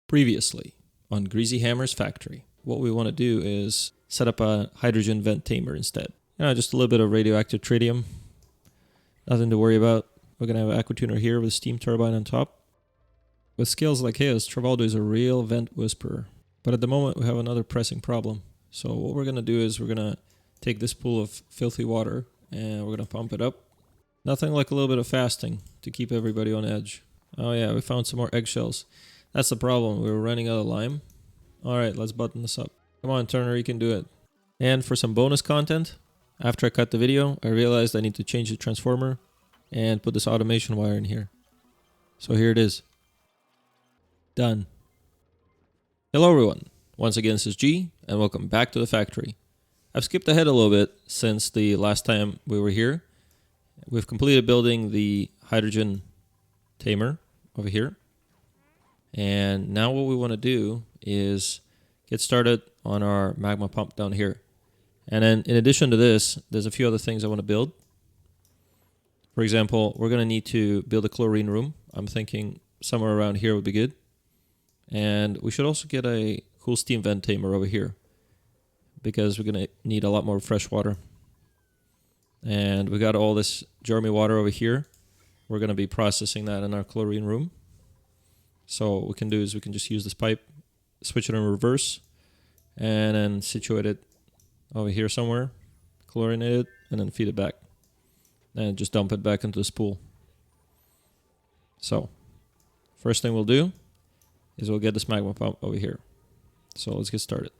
Previously on Greasy Hammer's factory, what we want to do is set up a hydrogen vent tamer instead. Just a little bit of radioactive tritium. Nothing to worry about. We're going to have an aquatuner here with a steam turbine on top. With skills like his, Travaldo is a real vent whisperer. But at the moment we have another pressing problem. So what we're going to do is we're going to take this pool of filthy water and we're going to pump it up. Nothing like a little bit of fasting to keep everybody on edge. Oh yeah, we found some more eggshells. That's the problem. We were running out of lime. Alright, let's button this up. Come on, Turner, you can do it. And for some bonus content, after I cut the video, I realized I need to change the transformer and put this automation wire in here. So here it is. Done. Hello everyone. Once again, this is G, and welcome back to the factory. I've skipped ahead a little bit since the last time we were here. We've completed building the hydrogen tamer over here. And now what we want to do is get started on our magma pump down here. And then in addition to this, there's a few other things I want to build. For example, we're going to need to build a chlorine room. I'm thinking somewhere around here would be good. And we should also get a cool steam vent tamer over here, because we're going to need a lot more fresh water. And we got all this Jeremy water over here. We're going to be processing that in our chlorine room. So what we can do is we can just use this pipe, switch it in reverse, and then situate it over here somewhere, chlorinate it, and then feed it back. And just dump it back into this pool. So, first thing we'll do is we'll get this magma pump over here. So let's get started.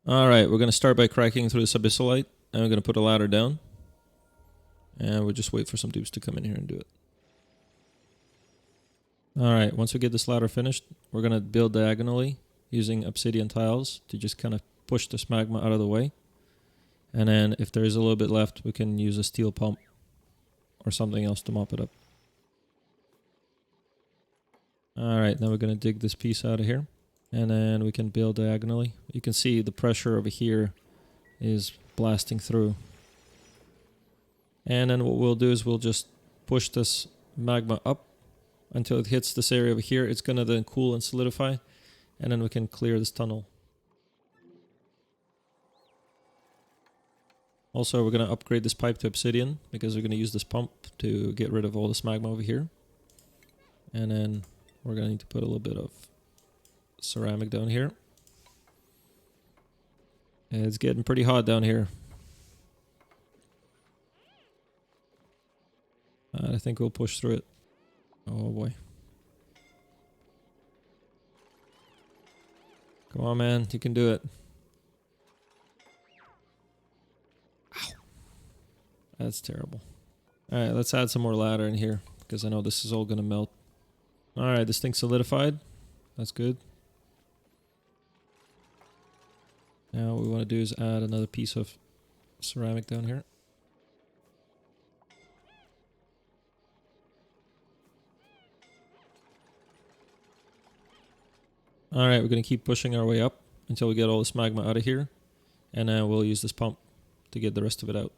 Alright, we're going to start by cracking through this abyssalite, and we're going to put a ladder down. And we'll just wait for some dudes to come in here and do it. Alright, once we get this ladder finished, we're going to build diagonally using obsidian tiles to just kind of push this magma out of the way. And then if there is a little bit left, we can use a steel pump or something else to mop it up. Alright, now we're going to dig this piece out of here. And then we can build diagonally. You can see the pressure over here is blasting through. And then what we'll do is we'll just push this magma up until it hits this area over here. It's going to then cool and solidify, and then we can clear this tunnel. Also, we're going to upgrade this pipe to obsidian, because we're going to use this pump to get rid of all this magma over here. And then we're going to need to put a little bit of ceramic down here. And it's getting pretty hot down here. I think we'll push through it. Oh boy. Come on, man. You can do it. Ow. That's terrible. Alright, let's add some more ladder in here, because I know this is all going to melt. Alright, this thing's solidified. That's good. Now what we want to do is add another piece of ceramic down here. Alright, we're going to keep pushing our way up until we get all this magma out of here. And then we'll use this pump to get the rest of it out.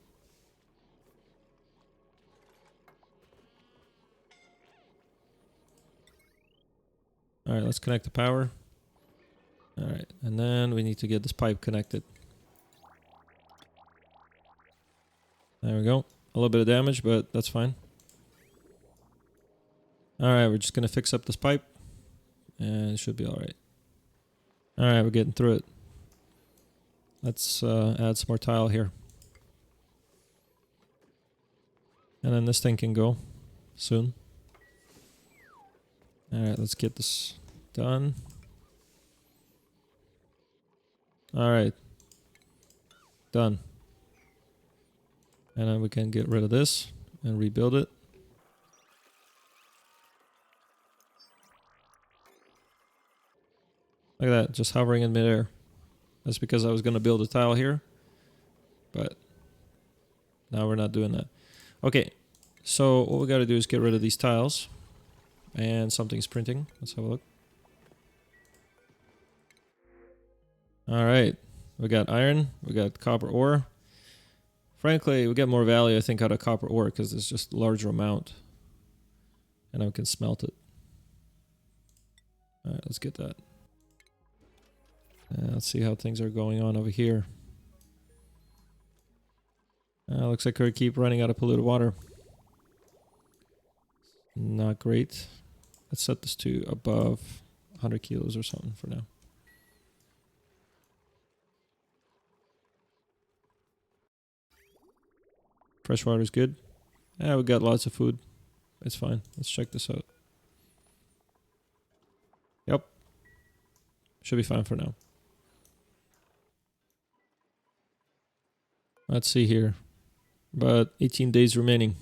Alright, let's connect the power. Alright, and then we need to get this pipe connected. There we go. A little bit of damage, but that's fine. Alright, we're just going to fix up this pipe. And it should be alright. Alright, we're getting through it. Let's add some more tile here. And then this thing can go soon. Alright, let's get this done. Alright. Done. And then we can get rid of this and rebuild it. Look at that, just hovering in midair. That's because I was going to build a tile here. But now we're not doing that. Okay, so what we got to do is get rid of these tiles. And something's printing. Let's have a look. Alright, we got iron, we got copper ore. Frankly, we get more value, I think, out of copper ore because it's just a larger amount. And I can smelt it. Alright, let's get that. Let's see how things are going on over here. Looks like we keep running out of polluted water. Not great. Let's set this to above 100 kilos or something for now. Fresh water is good. Yeah, we got lots of food. It's fine. Let's check this out. Yep. Should be fine for now. Let's see here. About 18 days remaining.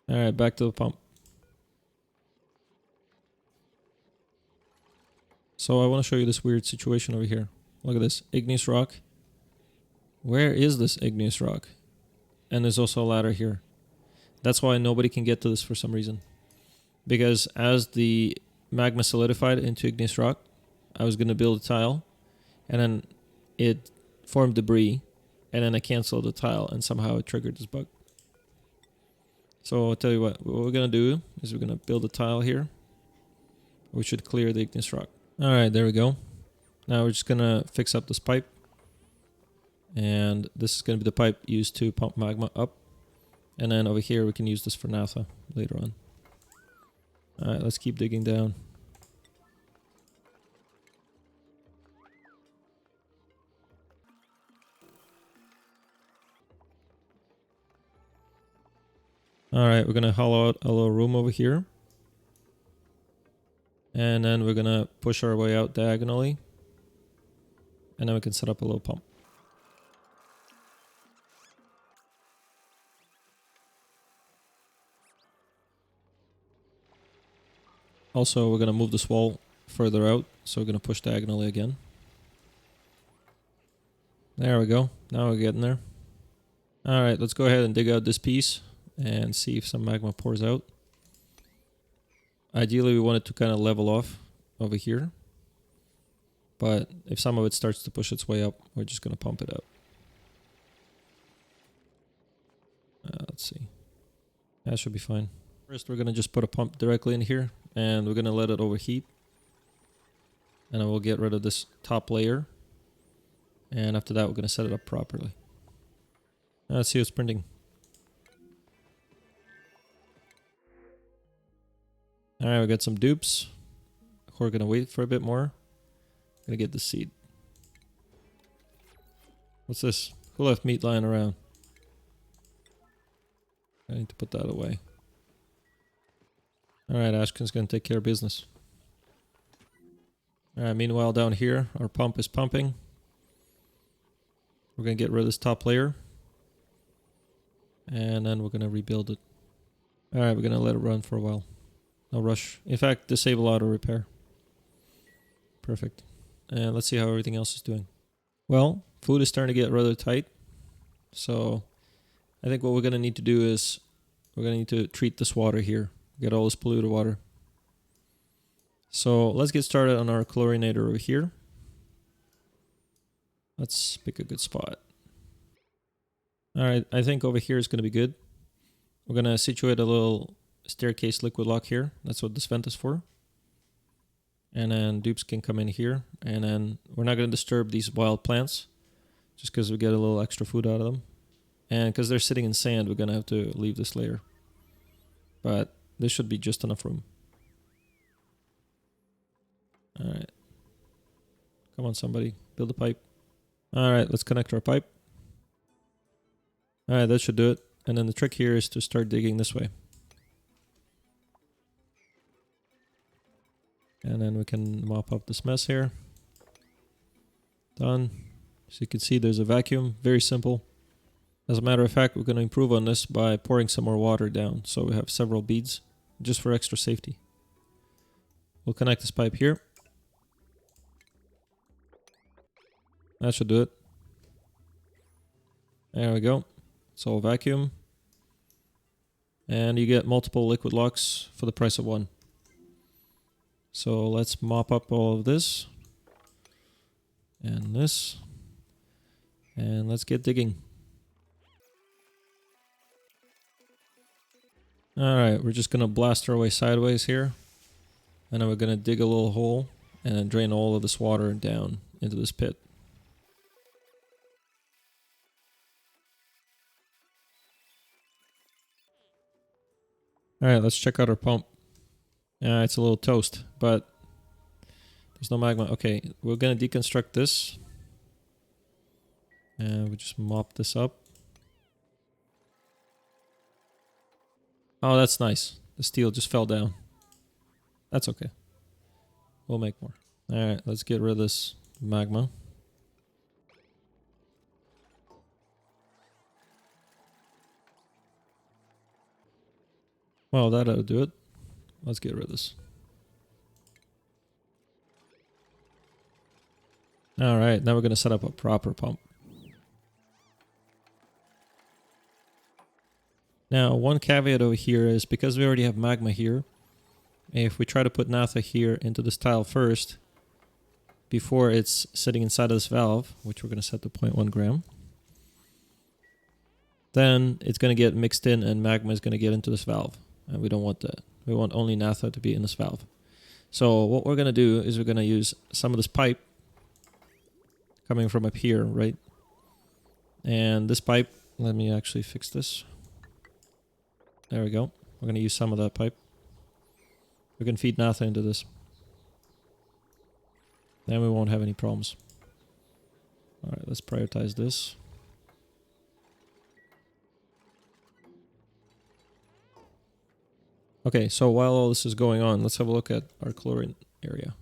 Alright, back to the pump. So I want to show you this weird situation over here. Look at this. Igneous rock. Where is this igneous rock? And there's also a ladder here. That's why nobody can get to this for some reason. Because as the magma solidified into igneous rock, I was going to build a tile. And then it formed debris. And then I canceled the tile. And somehow it triggered this bug. So I'll tell you what we're going to do is we're going to build a tile here. We should clear the igneous rock. Alright, there we go. Now we're just going to fix up this pipe. And this is going to be the pipe used to pump magma up. And then over here we can use this for naphtha later on. Alright, let's keep digging down. Alright, we're going to hollow out a little room over here. And then we're going to push our way out diagonally. And then we can set up a little pump. Also, we're going to move this wall further out. So we're going to push diagonally again. There we go. Now we're getting there. Alright, let's go ahead and dig out this piece and see if some magma pours out. Ideally, we want it to kind of level off over here. But if some of it starts to push its way up, we're just going to pump it out. Let's see. That should be fine. First, we're going to just put a pump directly in here. And we're going to let it overheat. And then we'll get rid of this top layer. And after that, we're going to set it up properly. Let's see what's printing. Alright, we got some dupes. We're going to wait for a bit more. Gonna get the seed. What's this? Who left meat lying around? I need to put that away. Alright, Ashkin's gonna take care of business. Alright, meanwhile down here, our pump is pumping. We're gonna get rid of this top layer. And then we're gonna rebuild it. Alright, we're gonna let it run for a while. No rush. In fact, disable auto repair. Perfect. And let's see how everything else is doing. Well, food is starting to get rather tight. So I think what we're going to need to do is we're going to need to treat this water here. Get all this polluted water. So let's get started on our chlorinator over here. Let's pick a good spot. Alright, I think over here is going to be good. We're going to situate a little staircase liquid lock here. That's what this vent is for. And then dupes can come in here. And then we're not going to disturb these wild plants. Just because we get a little extra food out of them. And because they're sitting in sand, we're going to have to leave this layer. But this should be just enough room. Alright. Come on, somebody. Build a pipe. Alright, let's connect our pipe. Alright, that should do it. And then the trick here is to start digging this way. And then we can mop up this mess here. Done. So you can see there's a vacuum. Very simple. As a matter of fact, we're going to improve on this by pouring some more water down. So we have several beads just for extra safety. We'll connect this pipe here. That should do it. There we go. It's all vacuum. And you get multiple liquid locks for the price of one. So let's mop up all of this. And this. And let's get digging. Alright, we're just going to blast our way sideways here. And then we're going to dig a little hole and then drain all of this water down into this pit. Alright, let's check out our pump. It's a little toast, but there's no magma. Okay, we're going to deconstruct this. And we just mop this up. Oh, that's nice. The steel just fell down. That's okay. We'll make more. Alright, let's get rid of this magma. Well, that'll do it. Let's get rid of this. Alright, now we're going to set up a proper pump. Now, one caveat over here is because we already have magma here, if we try to put naphtha here into this tile first, before it's sitting inside of this valve, which we're going to set to 0.1 gram, then it's going to get mixed in and magma is going to get into this valve. And we don't want that. We want only naphtha to be in this valve. So what we're going to do is we're going to use some of this pipe coming from up here, right? And this pipe, let me actually fix this. There we go. We're going to use some of that pipe. We can feed naphtha into this. Then we won't have any problems. Alright, let's prioritize this. Okay, so while all this is going on, let's have a look at our chlorine area.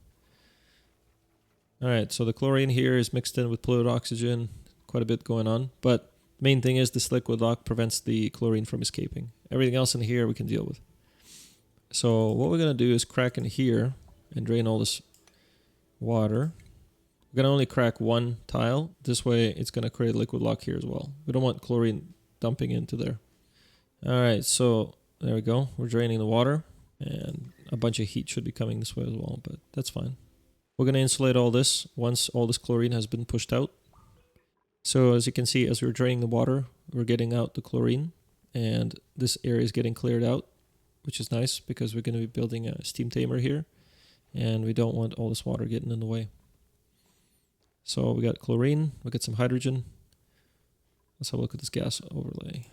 Alright, so the chlorine here is mixed in with polluted oxygen. Quite a bit going on. But main thing is this liquid lock prevents the chlorine from escaping. Everything else in here we can deal with. So what we're going to do is crack in here and drain all this water. We're going to only crack one tile. This way it's going to create a liquid lock here as well. We don't want chlorine dumping into there. Alright, so there we go. We're draining the water. And a bunch of heat should be coming this way as well, but that's fine. We're going to insulate all this once all this chlorine has been pushed out. So as you can see, as we're draining the water, we're getting out the chlorine. And this area is getting cleared out, which is nice because we're going to be building a steam tamer here. And we don't want all this water getting in the way. So we got chlorine, we got some hydrogen. Let's have a look at this gas overlay.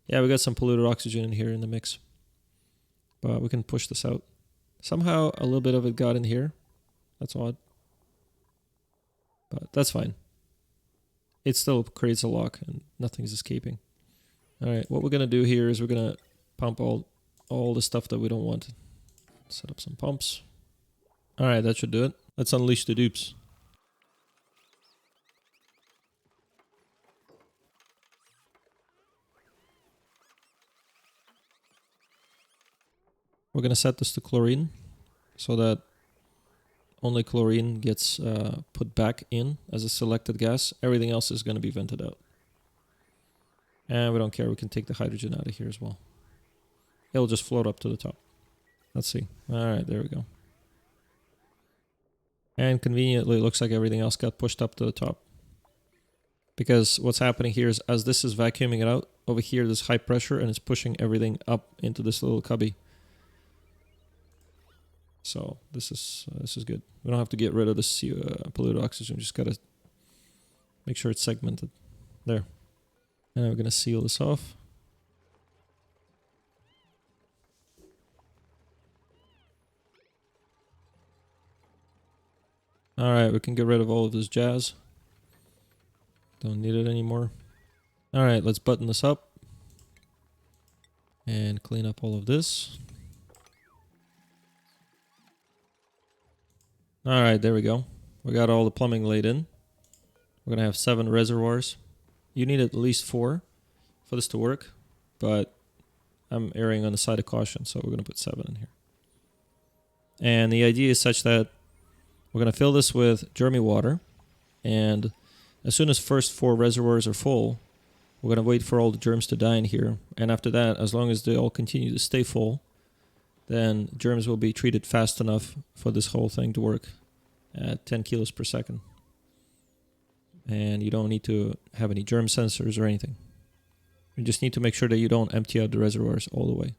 Yeah, we got some polluted oxygen in here in the mix. But we can push this out. Somehow a little bit of it got in here. That's odd. But that's fine. It still creates a lock and nothing's escaping. Alright, what we're going to do here is we're going to pump all the stuff that we don't want. Set up some pumps. Alright, that should do it. Let's unleash the dupes. We're going to set this to chlorine so that only chlorine gets put back in as a selected gas. Everything else is going to be vented out. And we don't care, we can take the hydrogen out of here as well. It'll just float up to the top. Let's see. Alright, there we go. And conveniently, it looks like everything else got pushed up to the top. Because what's happening here is, as this is vacuuming it out, over here there's high pressure and it's pushing everything up into this little cubby. So this is good. We don't have to get rid of this polluted oxygen. We just gotta make sure it's segmented. There. And we're gonna seal this off. Alright, we can get rid of all of this jazz. Don't need it anymore. Alright, let's button this up. And clean up all of this. Alright, there we go. We got all the plumbing laid in. We're gonna have 7 reservoirs. You need at least 4 for this to work, but I'm erring on the side of caution, so we're gonna put 7 in here. And the idea is such that we're gonna fill this with germy water, and as soon as first 4 reservoirs are full, we're gonna wait for all the germs to die in here, and after that, as long as they all continue to stay full, then germs will be treated fast enough for this whole thing to work at 10 kilos per second. And you don't need to have any germ sensors or anything. You just need to make sure that you don't empty out the reservoirs all the way.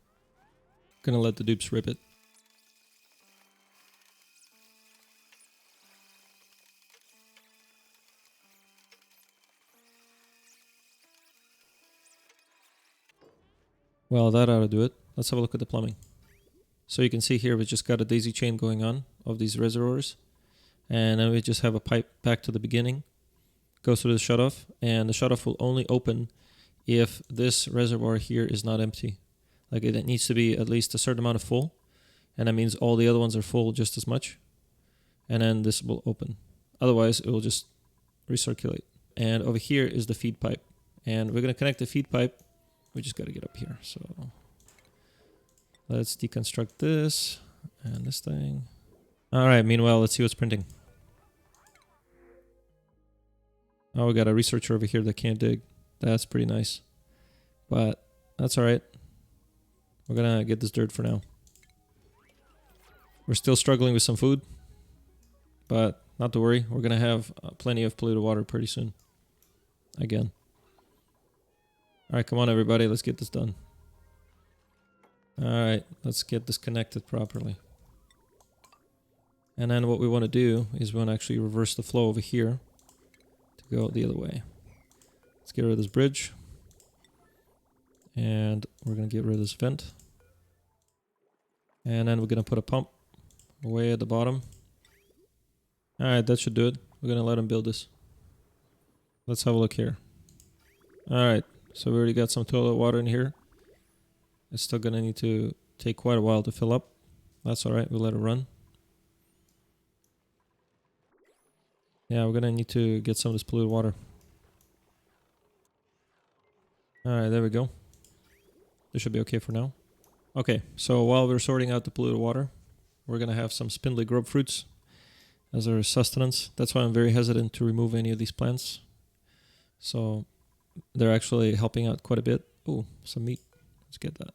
Gonna let the dupes rip it. Well, that ought to do it. Let's have a look at the plumbing. So you can see here we just got a daisy chain going on of these reservoirs. And then we just have a pipe back to the beginning. Goes through the shutoff. And the shutoff will only open if this reservoir here is not empty. Like it needs to be at least a certain amount of full. And that means all the other ones are full just as much. And then this will open. Otherwise, it will just recirculate. And over here is the feed pipe. And we're going to connect the feed pipe. We just got to get up here. So let's deconstruct this and this thing. All right, meanwhile, let's see what's printing. Oh, we got a researcher over here that can't dig. That's pretty nice. But that's all right. We're going to get this dirt for now. We're still struggling with some food. But not to worry. We're going to have plenty of polluted water pretty soon. Again. All right, come on, everybody. Let's get this done. All right, let's get this connected properly. And then what we want to do is we want to actually reverse the flow over here to go the other way. Let's get rid of this bridge. And we're going to get rid of this vent. And then we're going to put a pump way at the bottom. All right, that should do it. We're going to let him build this. Let's have a look here. All right. So we already got some toilet water in here. It's still going to need to take quite a while to fill up. That's all right. We'll let it run. Yeah, we're going to need to get some of this polluted water. All right, there we go. This should be okay for now. Okay, so while we're sorting out the polluted water, we're going to have some spindly grub fruits as our sustenance. That's why I'm very hesitant to remove any of these plants. So they're actually helping out quite a bit. Oh, some meat. Let's get that.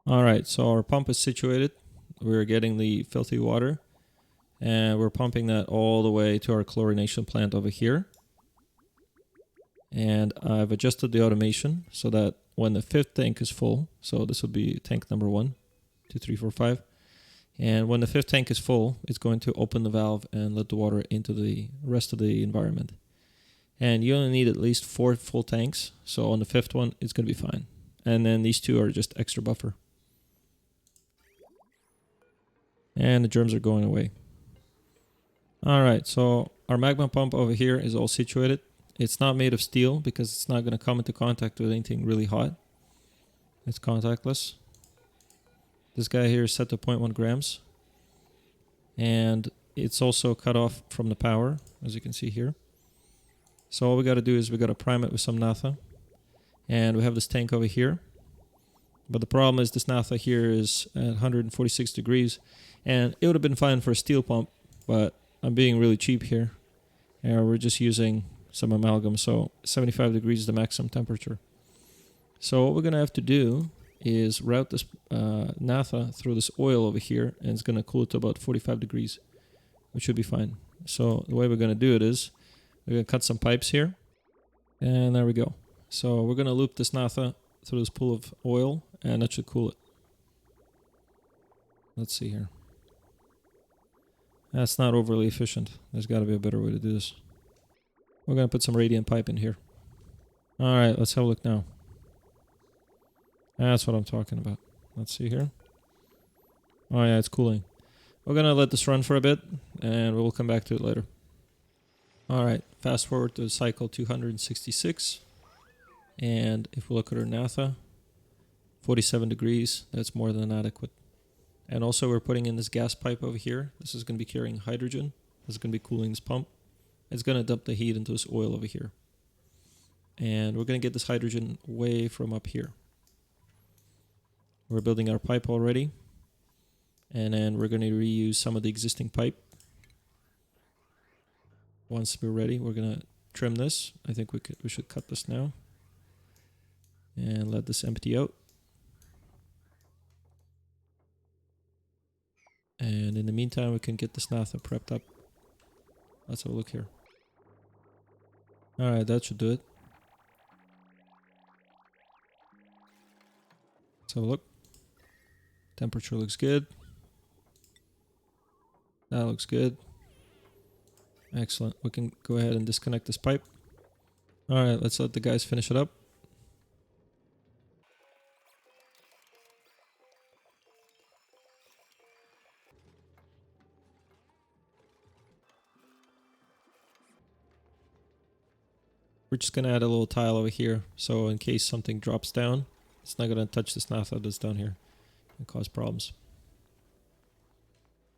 All right, so our pump is situated. We're getting the filthy water. And we're pumping that all the way to our chlorination plant over here. And I've adjusted the automation so that when the 5th tank is full, so this will be tank number 1, 2, 3, 4, 5. And when the 5th tank is full, it's going to open the valve and let the water into the rest of the environment. And you only need at least 4 full tanks. So on the 5th one, it's going to be fine. And then these 2 are just extra buffer. And the germs are going away. All right, so our magma pump over here is all situated. It's not made of steel because it's not going to come into contact with anything really hot. It's contactless. This guy here is set to 0.1 grams. And it's also cut off from the power, as you can see here. So all we got to do is we got to prime it with some naphtha. And we have this tank over here. But the problem is this naphtha here is at 146 degrees. And it would have been fine for a steel pump, but I'm being really cheap here. And we're just using some amalgam, so 75 degrees is the maximum temperature. So what we're going to have to do is route this naphtha through this oil over here, and it's going to cool it to about 45 degrees, which should be fine. So the way we're going to do it is we're going to cut some pipes here, and there we go. So we're going to loop this naphtha through this pool of oil, and that should cool it. Let's see here. That's not overly efficient. There's got to be a better way to do this. We're going to put some radiant pipe in here. All right, let's have a look now. That's what I'm talking about. Let's see here. Oh yeah, it's cooling. We're going to let this run for a bit, and we'll come back to it later. All right, fast forward to cycle 266. And if we look at our naphtha, 47 degrees, that's more than adequate. And also we're putting in this gas pipe over here. This is going to be carrying hydrogen. This is going to be cooling this pump. It's going to dump the heat into this oil over here. And we're going to get this hydrogen way from up here. We're building our pipe already. And then we're going to reuse some of the existing pipe. Once we're ready, we're going to trim this. I think we should cut this now. And let this empty out. And in the meantime, we can get this naphtha prepped up. Let's have a look here. Alright, that should do it. Let's have a look. Temperature looks good. That looks good. Excellent. We can go ahead and disconnect this pipe. Alright, let's let the guys finish it up. We're just gonna add a little tile over here, so in case something drops down, it's not gonna touch this naphtha that's down here and cause problems.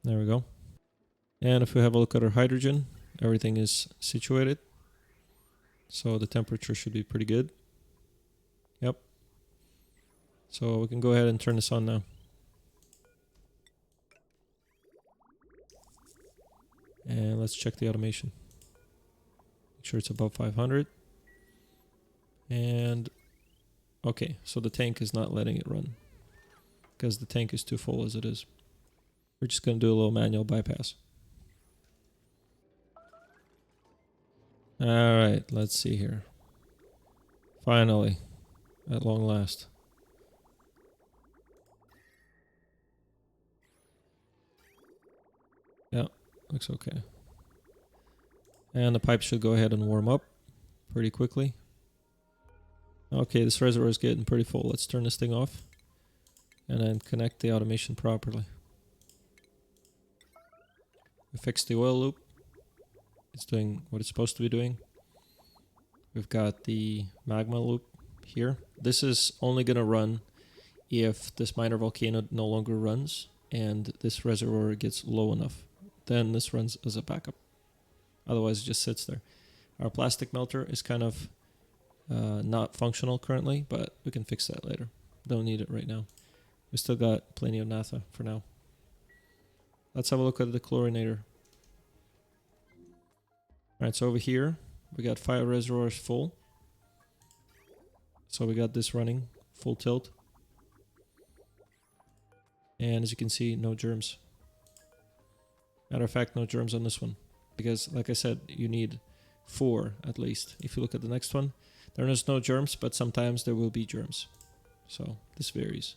There we go. And if we have a look at our hydrogen, everything is situated. So the temperature should be pretty good. Yep. So we can go ahead and turn this on now. And let's check the automation. Make sure it's above 500. And okay, so the tank is not letting it run because the tank is too full as it is. We're just going to do a little manual bypass. Alright, let's see here. Finally, at long last. Yeah, looks okay. And the pipe should go ahead and warm up pretty quickly. Okay, this reservoir is getting pretty full. Let's turn this thing off and then connect the automation properly. We fixed the oil loop. It's doing what it's supposed to be doing. We've got the magma loop here. This is only going to run if this minor volcano no longer runs and this reservoir gets low enough. Then this runs as a backup. Otherwise it just sits there. Our plastic melter is kind of not functional currently, but we can fix that later. Don't need it right now. We still got plenty of naphtha for now. Let's have a look at the chlorinator. Alright, so over here we got 5 reservoirs full. So we got this running full tilt. And as you can see, no germs. Matter of fact, no germs on this one. Because like I said, you need 4 at least. If you look at the next one, there is no germs, but sometimes there will be germs. So this varies.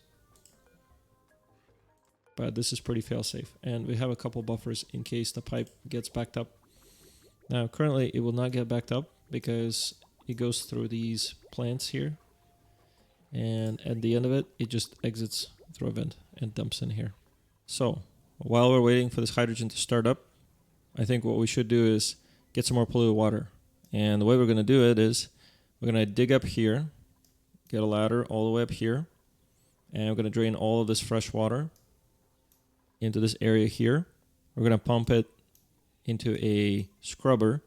But this is pretty fail-safe. And we have a couple buffers in case the pipe gets backed up. Now currently it will not get backed up because it goes through these plants here. And at the end of it, it just exits through a vent and dumps in here. So while we're waiting for this hydrogen to start up, I think what we should do is get some more polluted water. And the way we're going to do it is we're going to dig up here, get a ladder all the way up here, and we're going to drain all of this fresh water into this area here. We're going to pump it into a scrubber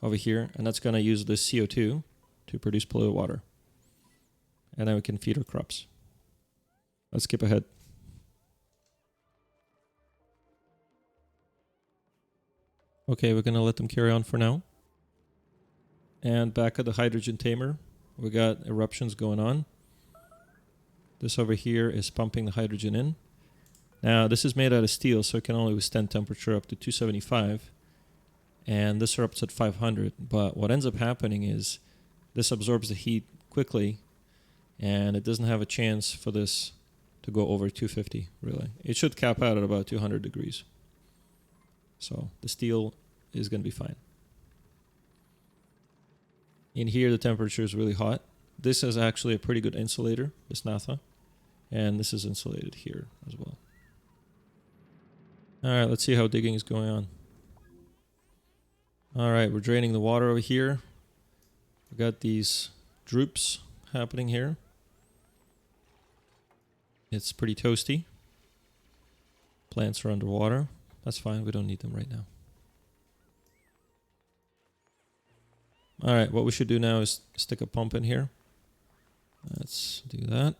over here, and that's going to use this CO2 to produce polluted water. And then we can feed our crops. Let's skip ahead. Okay, we're going to let them carry on for now. And back at the hydrogen tamer, we got eruptions going on. This over here is pumping the hydrogen in. Now, this is made out of steel, so it can only withstand temperature up to 275. And this erupts at 500. But what ends up happening is this absorbs the heat quickly, and it doesn't have a chance for this to go over 250, really. It should cap out at about 200 degrees. So the steel is going to be fine. In here, the temperature is really hot. This is actually a pretty good insulator, this naphtha. And this is insulated here as well. Alright, let's see how digging is going on. Alright, we're draining the water over here. We got these droops happening here. It's pretty toasty. Plants are underwater. That's fine, we don't need them right now. Alright, what we should do now is stick a pump in here. Let's do that.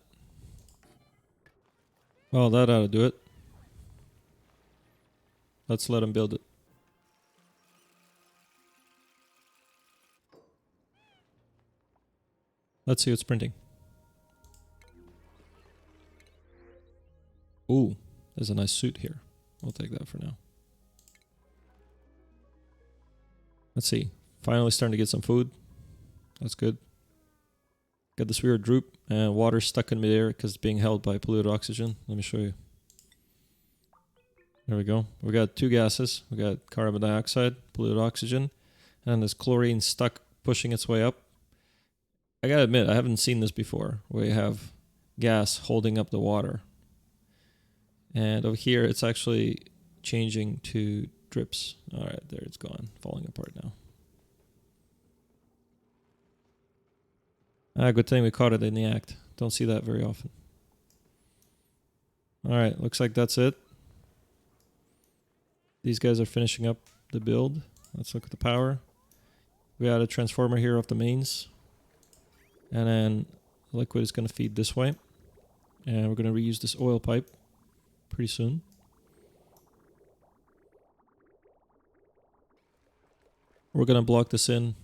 Well, that ought to do it. Let's let them build it. Let's see what's printing. Ooh, there's a nice suit here. We'll take that for now. Let's see. Finally starting to get some food. That's good. Got this weird droop and water stuck in midair because it's being held by polluted oxygen. Let me show you. There we go. We got 2 gases. We got carbon dioxide, polluted oxygen, and this chlorine stuck pushing its way up. I gotta admit, I haven't seen this before, where you have gas holding up the water. And over here, it's actually changing to drips. All right, there it's gone, falling apart now. Good thing we caught it in the act. Don't see that very often. Alright, looks like that's it. These guys are finishing up the build. Let's look at the power. We got a transformer here off the mains. And then liquid is going to feed this way. And we're going to reuse this oil pipe pretty soon. We're going to block this in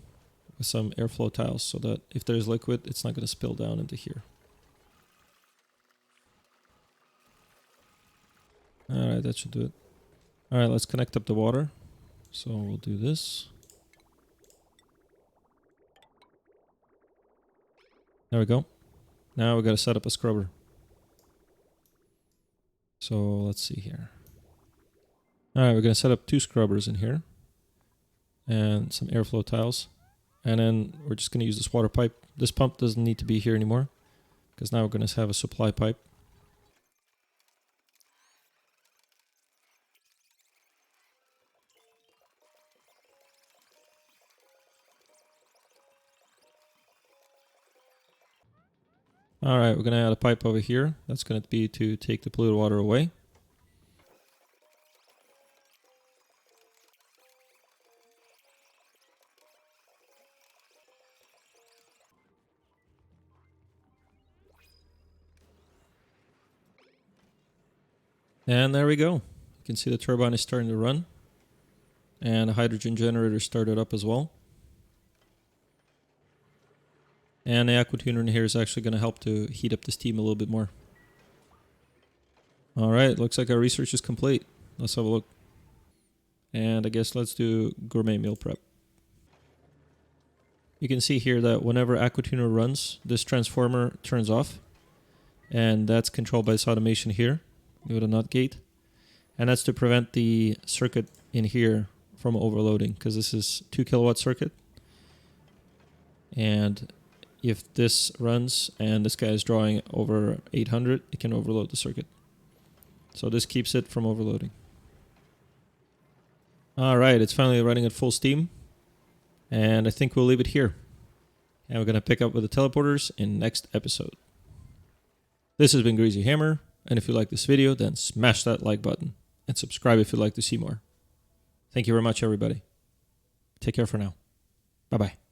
with some airflow tiles so that if there's liquid, it's not going to spill down into here. Alright, that should do it. Alright, let's connect up the water. So we'll do this. There we go. Now we got to set up a scrubber. So let's see here. Alright, we're going to set up 2 scrubbers in here. And some airflow tiles. And then we're just going to use this water pipe. This pump doesn't need to be here anymore, because now we're going to have a supply pipe. Alright, we're going to add a pipe over here. That's going to be to take the polluted water away. And there we go. You can see the turbine is starting to run. And the hydrogen generator started up as well. And the aqua tuner in here is actually going to help to heat up the steam a little bit more. Alright, looks like our research is complete. Let's have a look. And I guess let's do gourmet meal prep. You can see here that whenever aqua tuner runs, this transformer turns off. And that's controlled by this automation here. With a nut gate, and that's to prevent the circuit in here from overloading, because this is 2 kilowatt circuit, and if this runs and this guy is drawing over 800, it can overload the circuit. So this keeps it from overloading. Alright, it's finally running at full steam, and I think we'll leave it here, and we're going to pick up with the teleporters in next episode. This has been Greasy Hammer. And if you like this video, then smash that like button and subscribe if you'd like to see more. Thank you very much, everybody. Take care for now. Bye-bye.